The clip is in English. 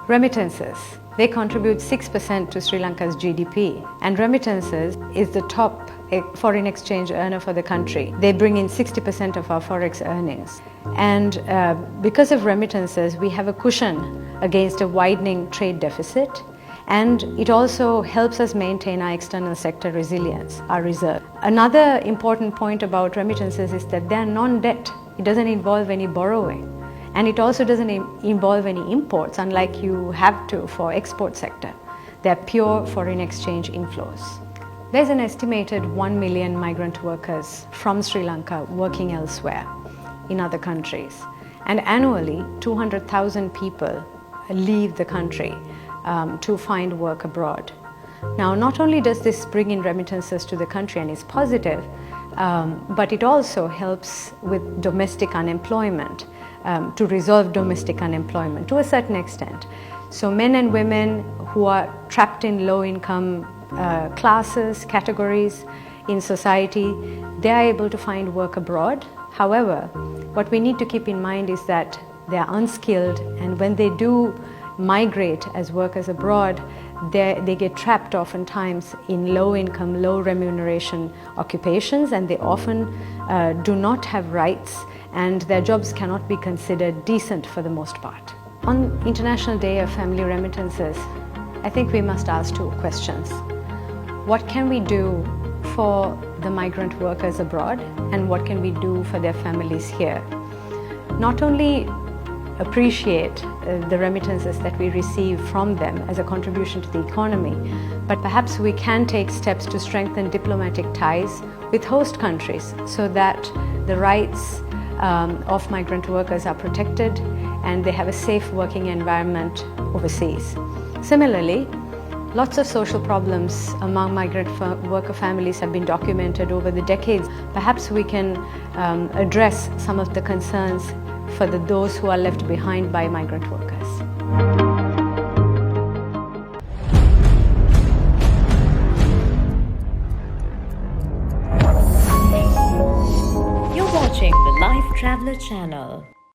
Remittances. They contribute 6% to Sri Lanka's GDP, and remittances is the top foreign exchange earner for the country. They bring in 60% of our forex earnings. And because of remittances, we have a cushion against a widening trade deficit, and it also helps us maintain our external sector resilience, our reserve. Another important point about remittances is that they are non-debt. It doesn't involve any borrowing. And it also doesn't involve any imports, unlike you have to for export sector. They're pure foreign exchange inflows. There's an estimated 1 million migrant workers from Sri Lanka working elsewhere in other countries. And annually, 200,000 people leave the country to find work abroad. Now, not only does this bring in remittances to the country and is positive, but it also helps with domestic unemployment, to resolve domestic unemployment to a certain extent. So men and women who are trapped in low-income classes, categories in society, they are able to find work abroad. However, what we need to keep in mind is that they are unskilled, and when they do migrate as workers abroad, they get trapped oftentimes in low-income, low-remuneration occupations, and they often do not have rights, and their jobs cannot be considered decent for the most part. On International Day of Family Remittances, I think we must ask two questions. What can we do for the migrant workers abroad, and what can we do for their families here? Not only appreciate the remittances that we receive from them as a contribution to the economy, but perhaps we can take steps to strengthen diplomatic ties with host countries so that the rights of migrant workers are protected and they have a safe working environment overseas. Similarly, lots of social problems among migrant worker families have been documented over the decades. Perhaps we can address some of the concerns for those who are left behind by migrant workers. You're watching the Life Traveler channel.